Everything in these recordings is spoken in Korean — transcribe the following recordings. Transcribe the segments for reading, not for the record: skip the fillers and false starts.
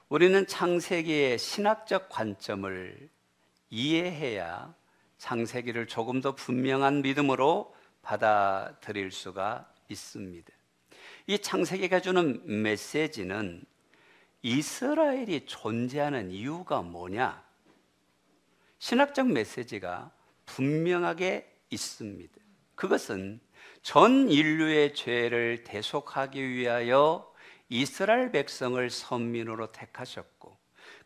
우리는 창세기의 신학적 관점을 이해해야 창세기를 조금 더 분명한 믿음으로 받아들일 수가 있습니다. 이 창세기가 주는 메시지는 이스라엘이 존재하는 이유가 뭐냐? 신학적 메시지가 분명하게 있습니다. 그것은 전 인류의 죄를 대속하기 위하여 이스라엘 백성을 선민으로 택하셨고,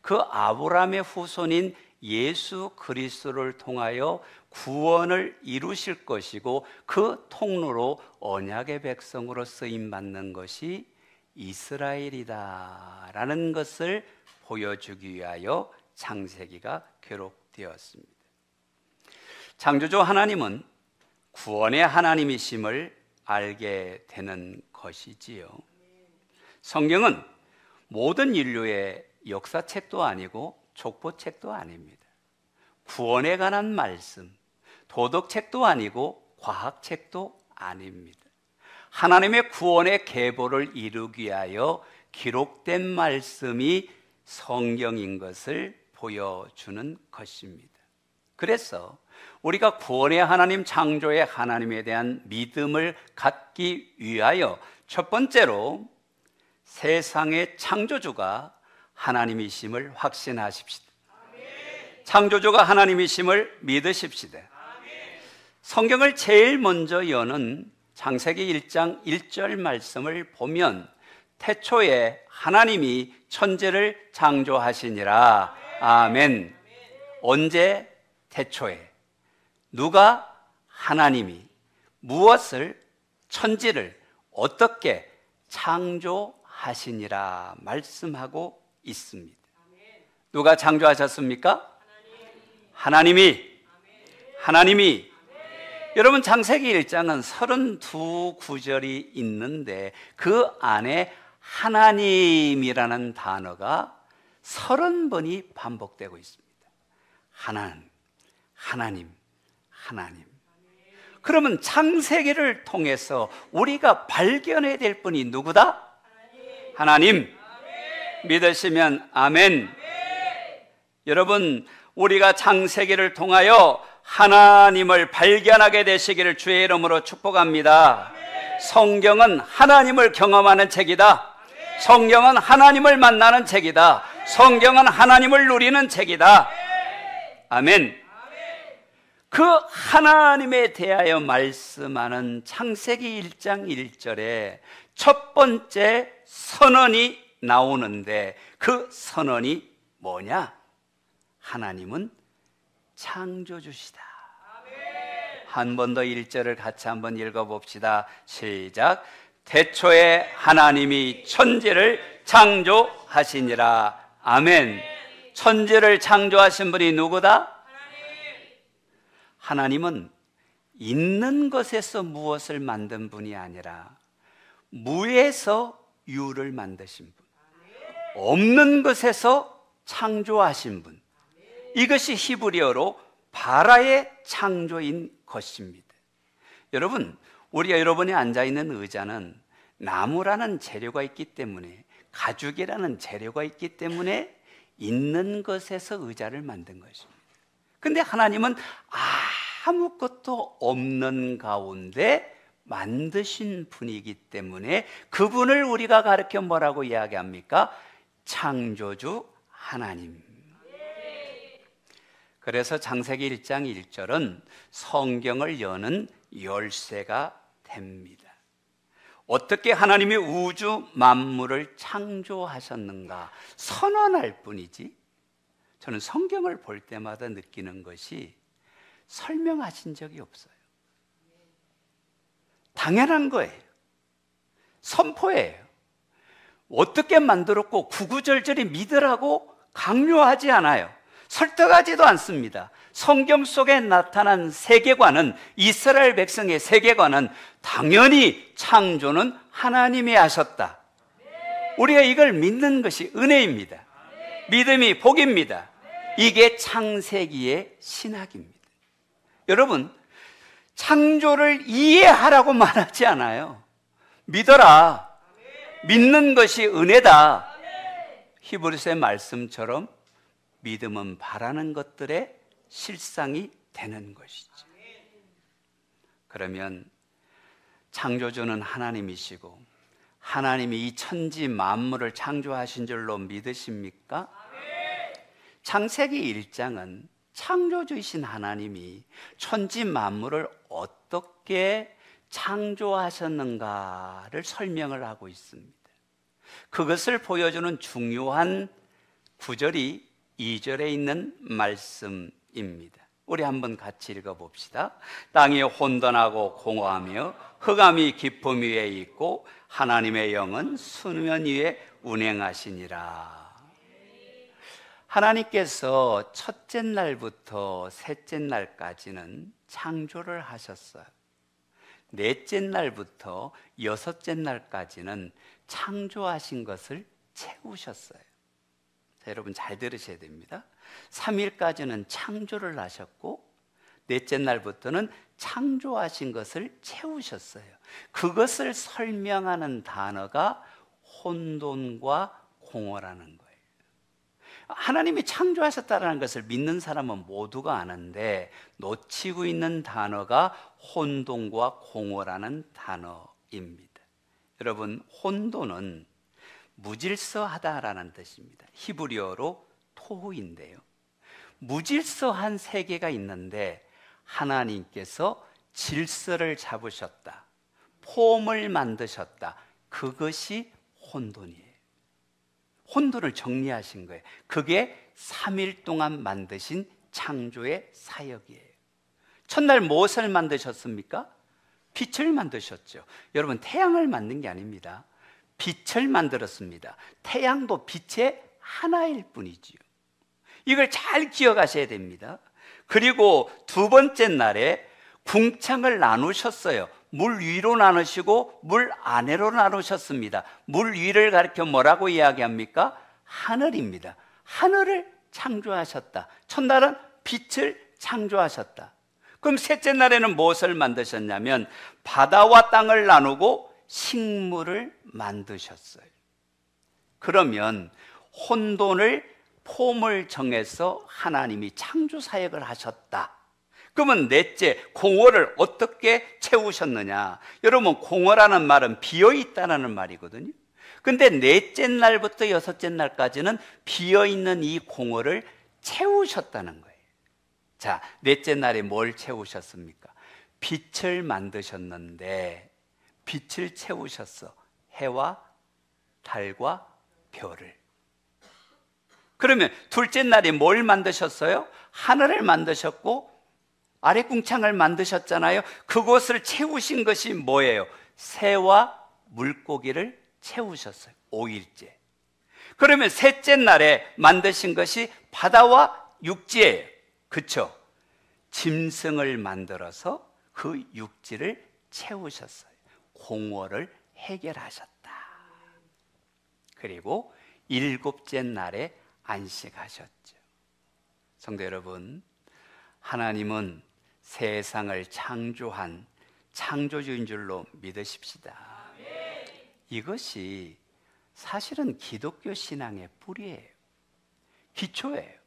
그 아브라함의 후손인 예수 그리스도를 통하여 구원을 이루실 것이고, 그 통로로 언약의 백성으로 쓰임받는 것이 이스라엘이다라는 것을 보여주기 위하여 창세기가 기록되었습니다. 창조주 하나님은 구원의 하나님이심을 알게 되는 것이지요. 성경은 모든 인류의 역사책도 아니고 족보책도 아닙니다. 구원에 관한 말씀, 도덕책도 아니고 과학책도 아닙니다. 하나님의 구원의 계보를 이루기 위하여 기록된 말씀이 성경인 것을 보여주는 것입니다. 그래서 우리가 구원의 하나님, 창조의 하나님에 대한 믿음을 갖기 위하여 첫 번째로 세상의 창조주가 하나님이심을 확신하십시다. 창조주가 하나님이심을 믿으십시다. 성경을 제일 먼저 여는 창세기 1장 1절 말씀을 보면 태초에 하나님이 천지를 창조하시니라. 아멘. 언제? 태초에. 누가? 하나님이 무엇을? 천지를 어떻게 창조하시니라 말씀하고 있습니다. 누가 창조하셨습니까? 하나님이. 여러분, 창세기 1장은 32구절이 있는데 그 안에 하나님이라는 단어가 30번이 반복되고 있습니다. 하나님. 그러면 창세기를 통해서 우리가 발견해야 될 분이 누구다? 하나님. 믿으시면 아멘. 여러분, 우리가 창세기를 통하여 하나님을 발견하게 되시기를 주의 이름으로 축복합니다. 성경은 하나님을 경험하는 책이다. 성경은 하나님을 만나는 책이다. 성경은 하나님을 누리는 책이다. 아멘. 그 하나님에 대하여 말씀하는 창세기 1장 1절에 첫 번째 선언이 나오는데 그 선언이 뭐냐? 하나님은 창조주시다. 한 번 더 1절을 같이 한번 읽어봅시다. 시작. 태초에 하나님이 천지를 창조하시니라. 아멘. 천지를 창조하신 분이 누구다? 하나님은 있는 것에서 무엇을 만든 분이 아니라 무에서 유를 만드신 분, 없는 것에서 창조하신 분, 이것이 히브리어로 바라의 창조인 것입니다. 여러분, 우리가 여러분이 앉아있는 의자는 나무라는 재료가 있기 때문에, 가죽이라는 재료가 있기 때문에 있는 것에서 의자를 만든 것입니다. 근데 하나님은 아무것도 없는 가운데 만드신 분이기 때문에 그분을 우리가 가르쳐 뭐라고 이야기합니까? 창조주 하나님. 그래서 창세기 1장 1절은 성경을 여는 열쇠가 됩니다. 어떻게 하나님이 우주 만물을 창조하셨는가 선언할 뿐이지, 저는 성경을 볼 때마다 느끼는 것이 설명하신 적이 없어요. 당연한 거예요. 선포예요. 어떻게 만들었고 구구절절히 믿으라고 강요하지 않아요. 설득하지도 않습니다. 성경 속에 나타난 세계관은, 이스라엘 백성의 세계관은 당연히 창조는 하나님이 하셨다. 우리가 이걸 믿는 것이 은혜입니다. 믿음이 복입니다. 이게 창세기의 신학입니다. 여러분, 창조를 이해하라고 말하지 않아요. 믿어라. 믿는 것이 은혜다. 히브리서의 말씀처럼 믿음은 바라는 것들의 실상이 되는 것이죠. 그러면 창조주는 하나님이시고 하나님이 이 천지 만물을 창조하신 줄로 믿으십니까? 창세기 1장은 창조주이신 하나님이 천지 만물을 어떻게 창조하셨는가를 설명을 하고 있습니다. 그것을 보여주는 중요한 구절이 2절에 있는 말씀입니다. 우리 한번 같이 읽어봅시다. 땅이 혼돈하고 공허하며 흑암이 깊음 위에 있고 하나님의 영은 수면 위에 운행하시니라. 하나님께서 첫째 날부터 셋째 날까지는 창조를 하셨어요. 넷째 날부터 여섯째 날까지는 창조하신 것을 채우셨어요. 자, 여러분 잘 들으셔야 됩니다. 3일까지는 창조를 하셨고 넷째 날부터는 창조하신 것을 채우셨어요. 그것을 설명하는 단어가 혼돈과 공허라는 거예요. 하나님이 창조하셨다는 것을 믿는 사람은 모두가 아는데 놓치고 있는 단어가 혼돈과 공허라는 단어입니다. 여러분, 혼돈은 무질서하다라는 뜻입니다. 히브리어로 토후인데요. 무질서한 세계가 있는데 하나님께서 질서를 잡으셨다, 폼을 만드셨다. 그것이 혼돈이에요. 혼돈을 정리하신 거예요. 그게 3일 동안 만드신 창조의 사역이에요. 첫날 무엇을 만드셨습니까? 빛을 만드셨죠. 여러분, 태양을 만든 게 아닙니다. 빛을 만들었습니다. 태양도 빛의 하나일 뿐이지요. 이걸 잘 기억하셔야 됩니다. 그리고 두 번째 날에 궁창을 나누셨어요. 물 위로 나누시고 물 아래로 나누셨습니다. 물 위를 가리켜 뭐라고 이야기합니까? 하늘입니다. 하늘을 창조하셨다. 첫날은 빛을 창조하셨다. 그럼 셋째 날에는 무엇을 만드셨냐면 바다와 땅을 나누고 식물을 만드셨어요. 그러면 혼돈을 폼을 정해서 하나님이 창조 사역을 하셨다. 그러면 넷째, 공허를 어떻게 채우셨느냐? 여러분, 공허라는 말은 비어있다는 말이거든요. 근데 넷째 날부터 여섯째 날까지는 비어있는 이 공허를 채우셨다는 거예요. 자, 넷째 날에 뭘 채우셨습니까? 빛을 만드셨는데 빛을 채우셨어. 해와 달과 별을. 그러면 둘째 날에 뭘 만드셨어요? 하늘을 만드셨고 아래 궁창을 만드셨잖아요. 그곳을 채우신 것이 뭐예요? 새와 물고기를 채우셨어요. 5일째. 그러면 셋째 날에 만드신 것이 바다와 육지예요. 그렇죠? 짐승을 만들어서 그 육지를 채우셨어요. 공허를 해결하셨다. 그리고 일곱째 날에 안식하셨죠. 성도 여러분, 하나님은 세상을 창조한 창조주인 줄로 믿으십시다. 이것이 사실은 기독교 신앙의 뿌리예요. 기초예요.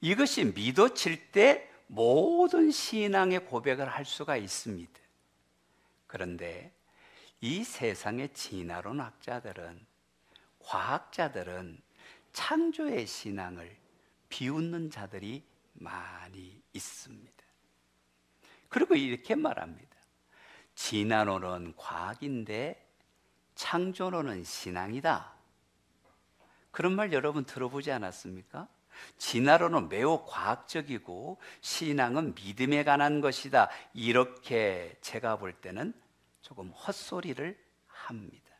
이것이 믿어질 때 모든 신앙의 고백을 할 수가 있습니다. 그런데 이 세상의 진화론 학자들은, 과학자들은 창조의 신앙을 비웃는 자들이 많이 있습니다. 그리고 이렇게 말합니다. 진화론은 과학인데 창조론은 신앙이다. 그런 말 여러분 들어보지 않았습니까? 진화론은 매우 과학적이고 신앙은 믿음에 관한 것이다. 이렇게 제가 볼 때는 조금 헛소리를 합니다.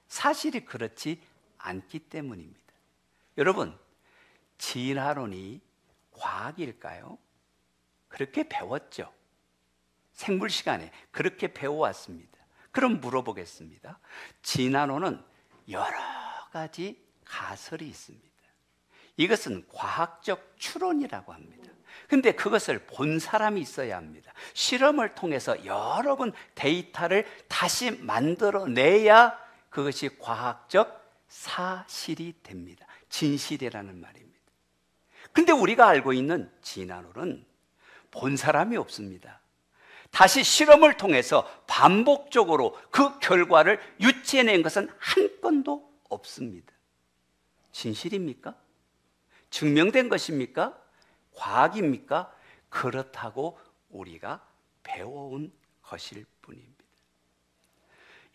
사실이 그렇지 않기 때문입니다. 여러분, 진화론이 과학일까요? 그렇게 배웠죠. 생물 시간에 그렇게 배워왔습니다. 그럼 물어보겠습니다. 진화론은 여러 가지 가설이 있습니다. 이것은 과학적 추론이라고 합니다. 근데 그것을 본 사람이 있어야 합니다. 실험을 통해서 여러 번 데이터를 다시 만들어내야 그것이 과학적 사실이 됩니다. 진실이라는 말입니다. 근데 우리가 알고 있는 진화론은 본 사람이 없습니다. 다시 실험을 통해서 반복적으로 그 결과를 유치해낸 것은 한 건도 없습니다. 진실입니까? 증명된 것입니까? 과학입니까? 그렇다고 우리가 배워온 것일 뿐입니다.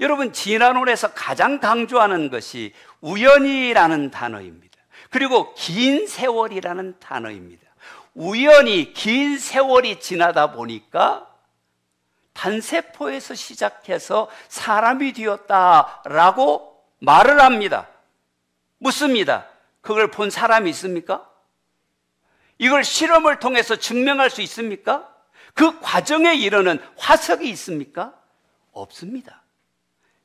여러분, 진화론에서 가장 강조하는 것이 우연이라는 단어입니다. 그리고 긴 세월이라는 단어입니다. 우연히 긴 세월이 지나다 보니까 단세포에서 시작해서 사람이 되었다라고 말을 합니다. 묻습니다. 그걸 본 사람이 있습니까? 이걸 실험을 통해서 증명할 수 있습니까? 그 과정에 이르는 화석이 있습니까? 없습니다.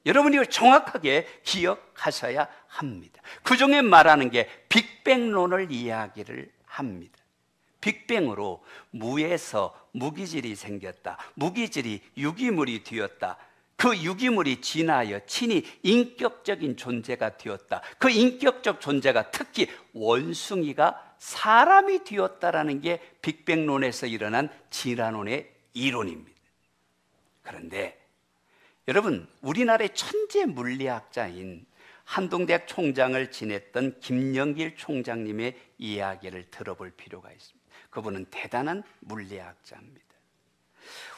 여러분이 이걸 정확하게 기억하셔야 합니다. 그 중에 말하는 게 빅뱅론을 이야기를 합니다. 빅뱅으로 무에서 무기질이 생겼다. 무기질이 유기물이 되었다. 그 유기물이 진화하여 친히 인격적인 존재가 되었다. 그 인격적 존재가 특히 원숭이가 사람이 되었다라는 게 빅뱅론에서 일어난 진화론의 이론입니다. 그런데 여러분, 우리나라의 천재 물리학자인 한동대학 총장을 지냈던 김영길 총장님의 이야기를 들어볼 필요가 있습니다. 그분은 대단한 물리학자입니다.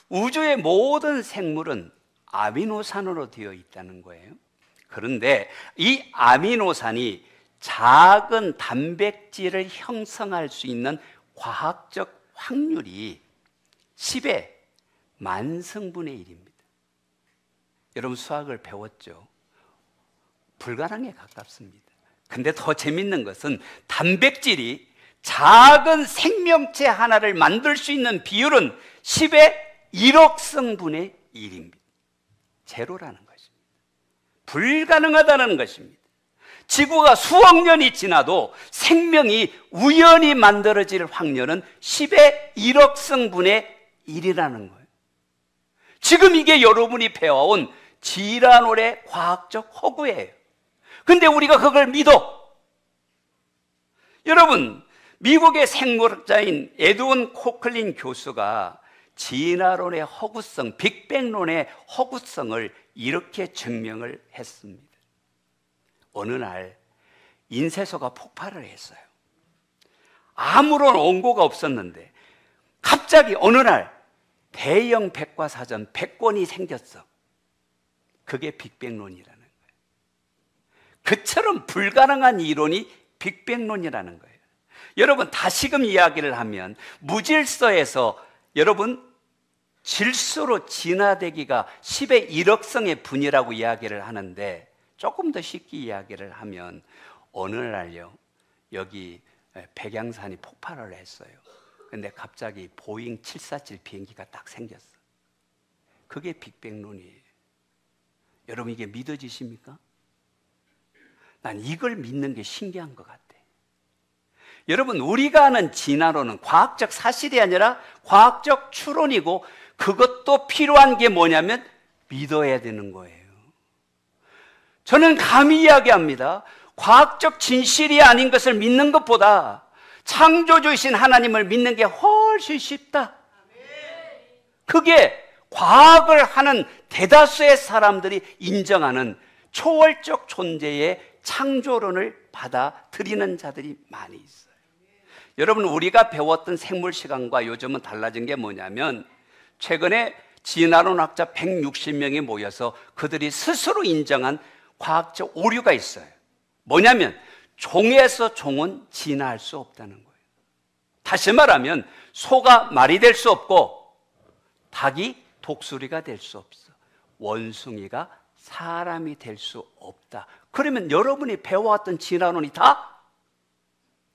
우주의 모든 생물은 아미노산으로 되어 있다는 거예요. 그런데 이 아미노산이 작은 단백질을 형성할 수 있는 과학적 확률이 10의 만승분의 1입니다. 여러분, 수학을 배웠죠? 불가능에 가깝습니다. 근데 더 재밌는 것은 단백질이 작은 생명체 하나를 만들 수 있는 비율은 10의 1억 승분의 1입니다. 제로라는 것입니다. 불가능하다는 것입니다. 지구가 수억 년이 지나도 생명이 우연히 만들어질 확률은 10의 1억 승분의 1이라는 거예요. 지금 이게 여러분이 배워온 진화론의 과학적 허구예요. 근데 우리가 그걸 믿어. 여러분, 미국의 생물학자인 에드원 코클린 교수가 진화론의 허구성, 빅뱅론의 허구성을 이렇게 증명을 했습니다. 어느 날 인쇄소가 폭발을 했어요. 아무런 원고가 없었는데 갑자기 어느 날 대형 백과사전 100권이 생겼어. 그게 빅뱅론이라는 거예요. 그처럼 불가능한 이론이 빅뱅론이라는 거예요. 여러분, 다시금 이야기를 하면 무질서에서 여러분 질소로 진화되기가 10의 1억성의 분이라고 이야기를 하는데, 조금 더 쉽게 이야기를 하면 어느 날요, 여기 백양산이 폭발을 했어요. 근데 갑자기 보잉 747 비행기가 딱 생겼어. 그게 빅뱅론이에요. 여러분, 이게 믿어지십니까? 난 이걸 믿는 게 신기한 것 같아. 여러분, 우리가 아는 진화론은 과학적 사실이 아니라 과학적 추론이고, 그것도 필요한 게 뭐냐면 믿어야 되는 거예요. 저는 감히 이야기합니다. 과학적 진실이 아닌 것을 믿는 것보다 창조주이신 하나님을 믿는 게 훨씬 쉽다. 그게 과학을 하는 대다수의 사람들이 인정하는 초월적 존재의 창조론을 받아들이는 자들이 많이 있어요. 여러분, 우리가 배웠던 생물 시간과 요즘은 달라진 게 뭐냐면, 최근에 진화론학자 160명이 모여서 그들이 스스로 인정한 과학적 오류가 있어요. 뭐냐면 종에서 종은 진화할 수 없다는 거예요. 다시 말하면 소가 말이 될 수 없고 닭이 독수리가 될 수 없어. 원숭이가 사람이 될 수 없다. 그러면 여러분이 배워왔던 진화론이 다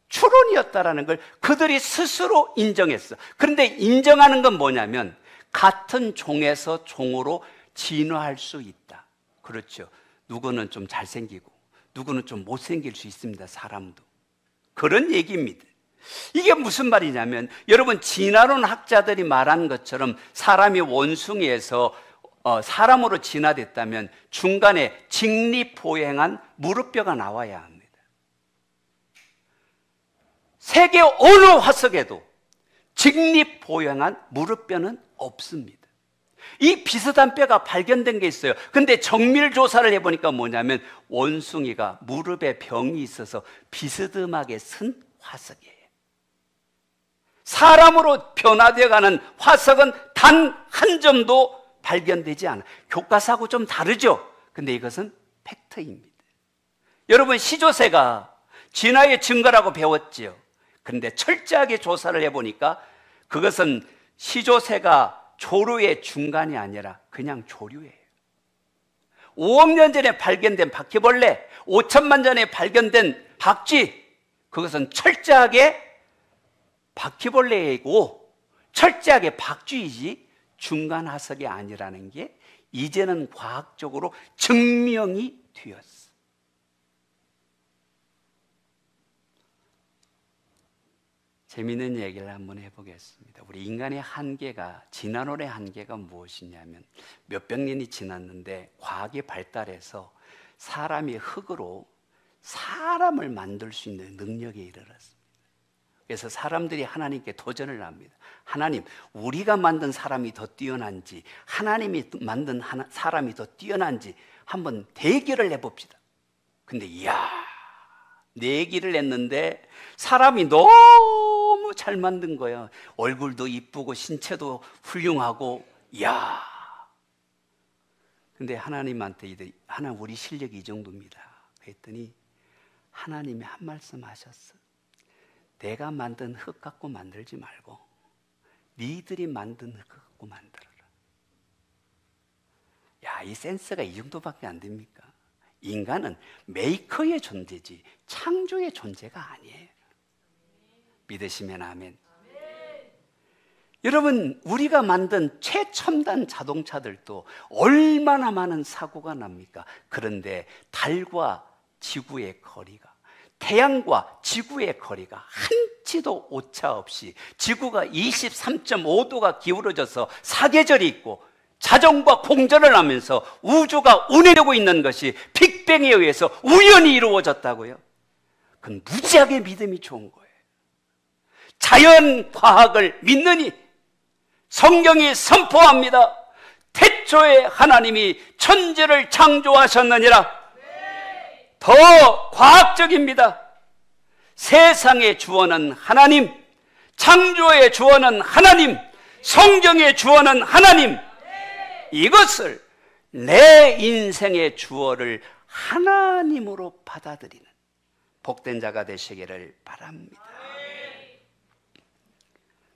추론이었다라는 걸 그들이 스스로 인정했어. 그런데 인정하는 건 뭐냐면 같은 종에서 종으로 진화할 수 있다. 그렇죠. 누구는 좀 잘생기고 누구는 좀 못생길 수 있습니다. 사람도. 그런 얘기입니다. 이게 무슨 말이냐면, 여러분, 진화론 학자들이 말한 것처럼 사람이 원숭이에서 사람으로 진화됐다면 중간에 직립보행한 무릎뼈가 나와야 합니다. 세계 어느 화석에도 직립보행한 무릎뼈는 없습니다. 이 비슷한 뼈가 발견된 게 있어요. 근데 정밀 조사를 해보니까 뭐냐면 원숭이가 무릎에 병이 있어서 비스듬하게 쓴 화석이에요. 사람으로 변화되어가는 화석은 단 한 점도 발견되지 않아요. 교과서하고 좀 다르죠? 근데 이것은 팩트입니다. 여러분, 시조새가 진화의 증거라고 배웠지요. 그런데 철저하게 조사를 해보니까 그것은 시조새가 조류의 중간이 아니라 그냥 조류예요. 5억 년 전에 발견된 바퀴벌레, 5천만 전에 발견된 박쥐, 그것은 철저하게 바퀴벌레이고 철저하게 박쥐이지 중간 화석이 아니라는 게 이제는 과학적으로 증명이 되었어. 재미있는 얘기를 한번 해보겠습니다. 우리 인간의 한계가, 진화론의 한계가 무엇이냐면 몇백 년이 지났는데 과학이 발달해서 사람이 흙으로 사람을 만들 수 있는 능력에 이르렀습니다. 그래서 사람들이 하나님께 도전을 합니다. 하나님, 우리가 만든 사람이 더 뛰어난지 하나님이 만든 사람이 더 뛰어난지 한번 대결을 해봅시다. 근데 이야, 내기를 했는데 사람이 너무 잘 만든 거예요. 얼굴도 이쁘고 신체도 훌륭하고, 이야. 근데 하나님한테 하나님, 우리 실력이 이 정도입니다. 그랬더니 하나님이 한 말씀 하셨어. 내가 만든 흙 갖고 만들지 말고 니들이 만든 흙 갖고 만들어라. 야, 이 센스가 이 정도밖에 안 됩니까? 인간은 메이커의 존재지 창조의 존재가 아니에요. 믿으시면 아멘. 여러분, 우리가 만든 최첨단 자동차들도 얼마나 많은 사고가 납니까? 그런데 달과 지구의 거리가, 태양과 지구의 거리가 한치도 오차 없이 지구가 23.5도가 기울어져서 사계절이 있고 자전과 공전을 하면서 우주가 운행되고 있는 것이 빅뱅에 의해서 우연히 이루어졌다고요? 그건 무지하게 믿음이 좋은 거예요. 자연 과학을 믿느니 성경이 선포합니다. 태초에 하나님이 천지를 창조하셨느니라. 더 과학적입니다. 세상의 주어는 하나님, 창조의 주어는 하나님, 성경의 주어는 하나님. 이것을 내 인생의 주어를 하나님으로 받아들이는 복된 자가 되시기를 바랍니다.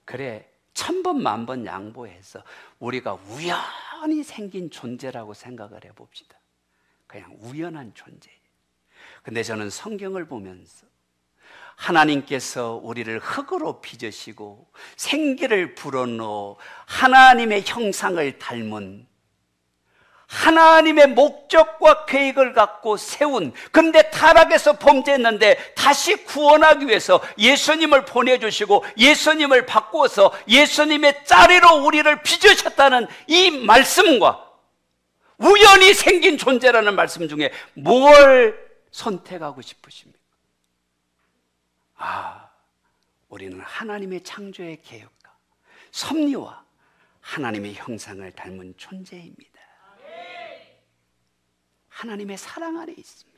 그래, 1000번 만번 양보해서 우리가 우연히 생긴 존재라고 생각을 해봅시다. 그냥 우연한 존재예요. 근데 저는 성경을 보면서 하나님께서 우리를 흙으로 빚으시고 생기를 불어넣어 하나님의 형상을 닮은, 하나님의 목적과 계획을 갖고 세운, 근데 타락해서 범죄했는데 다시 구원하기 위해서 예수님을 보내주시고 예수님을 바꾸어서 예수님의 자리로 우리를 빚으셨다는 이 말씀과 우연히 생긴 존재라는 말씀 중에 뭘 선택하고 싶으십니까? 우리는 하나님의 창조의 계획과 섭리와 하나님의 형상을 닮은 존재입니다. 하나님의 사랑 안에 있습니다.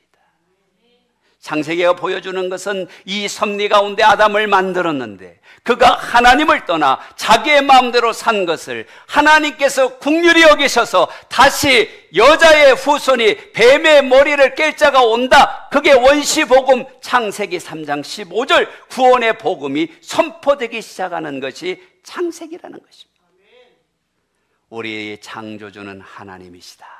창세기가 보여주는 것은 이 섭리 가운데 아담을 만들었는데 그가 하나님을 떠나 자기의 마음대로 산 것을 하나님께서 긍휼히 여기셔서 다시 여자의 후손이 뱀의 머리를 깰 자가 온다. 그게 원시복음 창세기 3장 15절 구원의 복음이 선포되기 시작하는 것이 창세기라는 것입니다. 우리 창조주는 하나님이시다.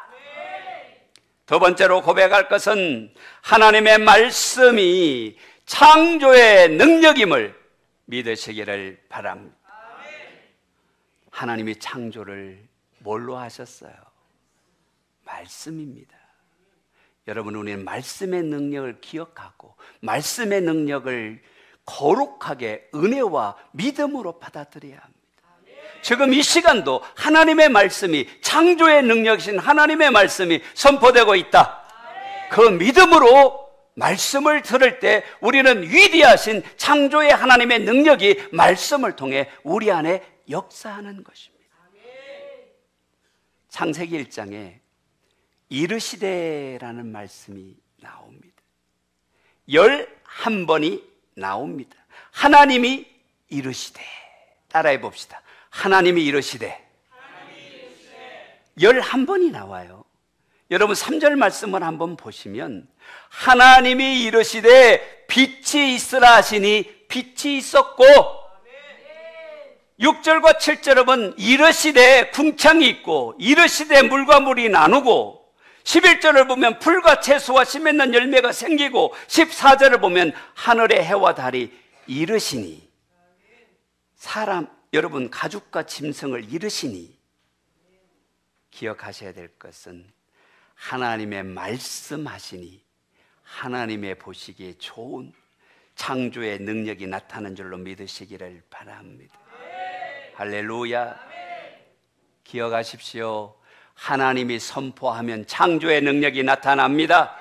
두 번째로 고백할 것은 하나님의 말씀이 창조의 능력임을 믿으시기를 바랍니다. 하나님이 창조를 뭘로 하셨어요? 말씀입니다. 여러분, 우리는 말씀의 능력을 기억하고 말씀의 능력을 거룩하게 은혜와 믿음으로 받아들여야 합니다. 지금 이 시간도 하나님의 말씀이, 창조의 능력이신 하나님의 말씀이 선포되고 있다. 그 믿음으로 말씀을 들을 때 우리는 위대하신 창조의 하나님의 능력이 말씀을 통해 우리 안에 역사하는 것입니다. 창세기 1장에 이르시되라는 말씀이 나옵니다. 11번이 나옵니다. 하나님이 이르시되, 따라해 봅시다. 하나님이 이르시되. 11번이 나와요. 여러분 3절 말씀을 한번 보시면 하나님이 이르시되 빛이 있으라 하시니 빛이 있었고, 6절과 7절을 보면 이르시되 궁창이 있고, 이르시되 물과 물이 나누고, 11절을 보면 풀과 채소와 씨 맺는 열매가 생기고, 14절을 보면 하늘의 해와 달이 이르시니, 사람, 여러분 가죽과 짐승을 이르시니, 기억하셔야 될 것은 하나님의 말씀하시니 하나님의 보시기에 좋은 창조의 능력이 나타나는 줄로 믿으시기를 바랍니다. 할렐루야. 기억하십시오. 하나님이 선포하면 창조의 능력이 나타납니다.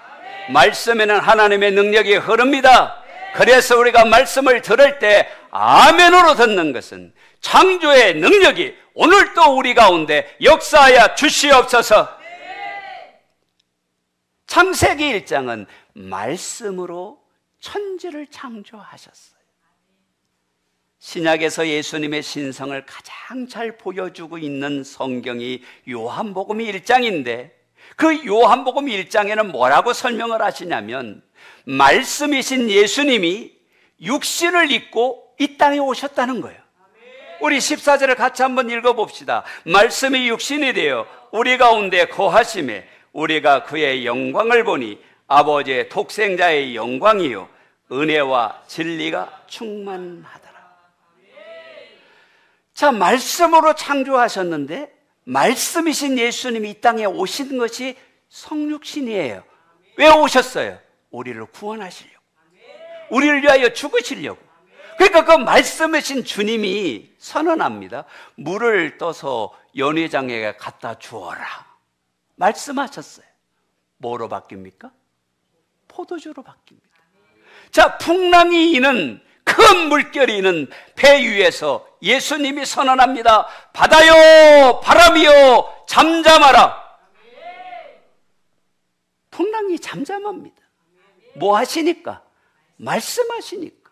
말씀에는 하나님의 능력이 흐릅니다. 그래서 우리가 말씀을 들을 때 아멘으로 듣는 것은 창조의 능력이 오늘도 우리 가운데 역사하여 주시옵소서. 창세기 1장은 말씀으로 천지를 창조하셨어요. 신약에서 예수님의 신성을 가장 잘 보여주고 있는 성경이 요한복음 1장인데, 그 요한복음 1장에는 뭐라고 설명을 하시냐면, 말씀이신 예수님이 육신을 입고 이 땅에 오셨다는 거예요. 우리 14절을 같이 한번 읽어봅시다. 말씀이 육신이 되어 우리 가운데 거하심에 우리가 그의 영광을 보니 아버지의 독생자의 영광이요 은혜와 진리가 충만하더라. 자, 말씀으로 창조하셨는데 말씀이신 예수님이 이 땅에 오신 것이 성육신이에요. 왜 오셨어요? 우리를 구원하시려고, 우리를 위하여 죽으시려고. 그러니까 그 말씀이신 주님이 선언합니다. 물을 떠서 연회장에게 갖다 주어라 말씀하셨어요. 뭐로 바뀝니까? 포도주로 바뀝니다. 자, 풍랑이 이는, 큰 물결이 이는 배 위에서 예수님이 선언합니다. 바다요 바람이요 잠잠하라. 풍랑이 잠잠합니다. 뭐 하시니까? 말씀하시니까.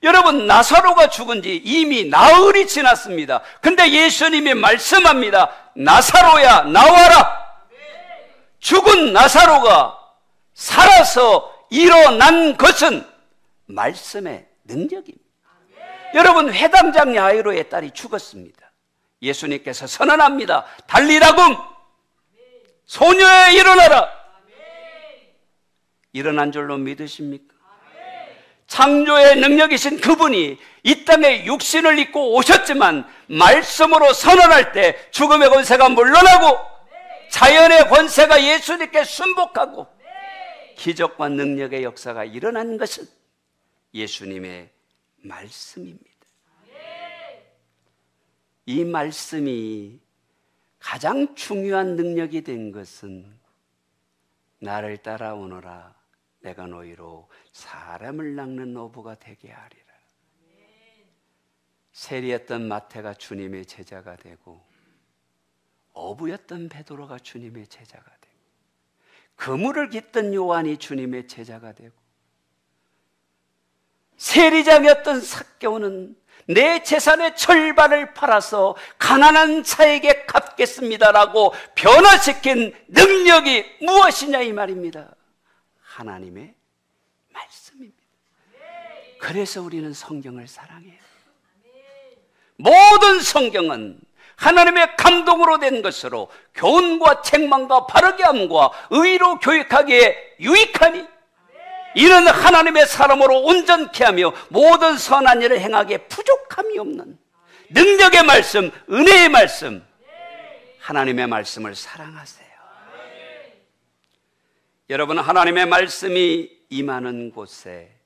여러분, 나사로가 죽은 지 이미 나흘이 지났습니다. 근데 예수님이 말씀합니다. 나사로야 나와라. 죽은 나사로가 살아서 일어난 것은 말씀의 능력입니다. 여러분, 회당장 야이로의 딸이 죽었습니다. 예수님께서 선언합니다. 달리라굼, 소녀야 일어나라. 일어난 줄로 믿으십니까? 창조의 능력이신 그분이 이 땅에 육신을 입고 오셨지만 말씀으로 선언할 때 죽음의 권세가 물러나고 자연의 권세가 예수님께 순복하고 기적과 능력의 역사가 일어난 것은 예수님의 말씀입니다. 이 말씀이 가장 중요한 능력이 된 것은 나를 따라오너라 내가 너희로 사람을 낚는 어부가 되게 하리라. 세리였던 마태가 주님의 제자가 되고 어부였던 베드로가 주님의 제자가 되고 그물을 깃던 요한이 주님의 제자가 되고 세리장이었던 삭개오는 내 재산의 절반을 팔아서 가난한 자에게 갚겠습니다라고 변화시킨 능력이 무엇이냐 이 말입니다. 하나님의 말씀입니다. 그래서 우리는 성경을 사랑해요. 모든 성경은 하나님의 감동으로 된 것으로 교훈과 책망과 바르게 함과 의로 교육하기에 유익하니 이는 하나님의 사람으로 온전케 하며 모든 선한 일을 행하기에 부족함이 없는 능력의 말씀, 은혜의 말씀, 하나님의 말씀을 사랑하세요. 여러분, 하나님의 말씀이 임하는 곳에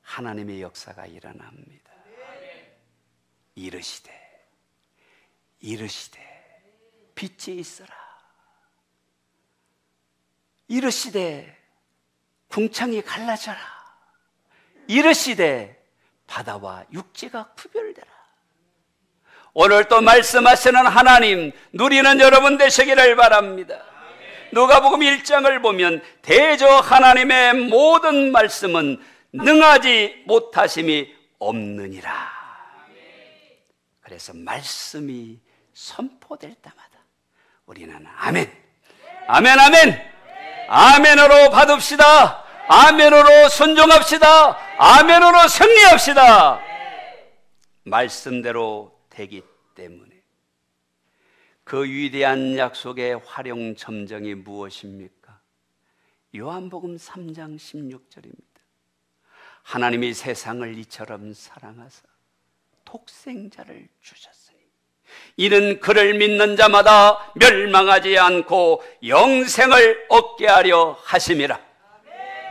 하나님의 역사가 일어납니다. 이르시되 이르시되 빛이 있어라. 이르시되 궁창이 갈라져라. 이르시되 바다와 육지가 구별되라. 오늘 또 말씀하시는 하나님 누리는 여러분 되시기를 바랍니다. 누가복음 1장을 보면 대저 하나님의 모든 말씀은 능하지 못하심이 없느니라. 그래서 말씀이 선포될 때마다 우리는 아멘, 아멘, 아멘, 아멘으로 받읍시다. 아멘으로 순종합시다. 아멘으로 승리합시다. 말씀대로 되기 때문에. 그 위대한 약속의 활용 점정이 무엇입니까? 요한복음 3장 16절입니다. 하나님이 세상을 이처럼 사랑하사 독생자를 주셨으니 이는 그를 믿는 자마다 멸망하지 않고 영생을 얻게 하려 하심이라.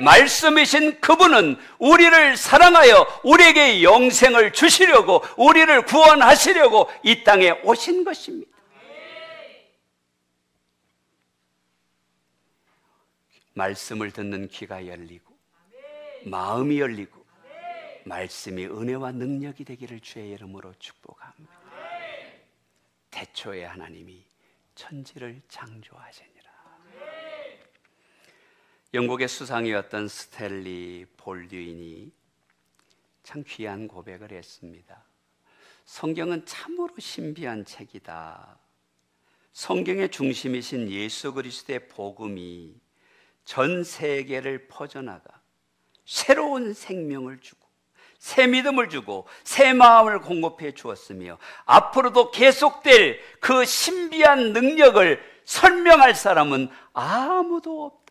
말씀이신 그분은 우리를 사랑하여 우리에게 영생을 주시려고, 우리를 구원하시려고 이 땅에 오신 것입니다. 말씀을 듣는 귀가 열리고 마음이 열리고 말씀이 은혜와 능력이 되기를 주의 이름으로 축복합니다. 태초에 하나님이 천지를 창조하시니라. 영국의 수상이었던 스탠리 볼듀인이 참 귀한 고백을 했습니다. 성경은 참으로 신비한 책이다. 성경의 중심이신 예수 그리스도의 복음이 전 세계를 퍼져나가 새로운 생명을 주고 새 믿음을 주고 새 마음을 공급해 주었으며 앞으로도 계속될 그 신비한 능력을 설명할 사람은 아무도 없다.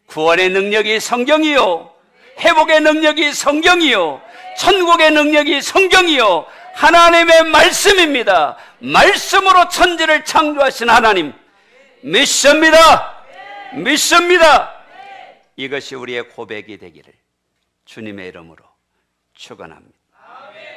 구원의 능력이 성경이요, 회복의 능력이 성경이요, 천국의 능력이 성경이요, 하나님의 말씀입니다. 말씀으로 천지를 창조하신 하나님 믿습니다. 믿습니다. 이것이 우리의 고백이 되기를 주님의 이름으로 축원합니다.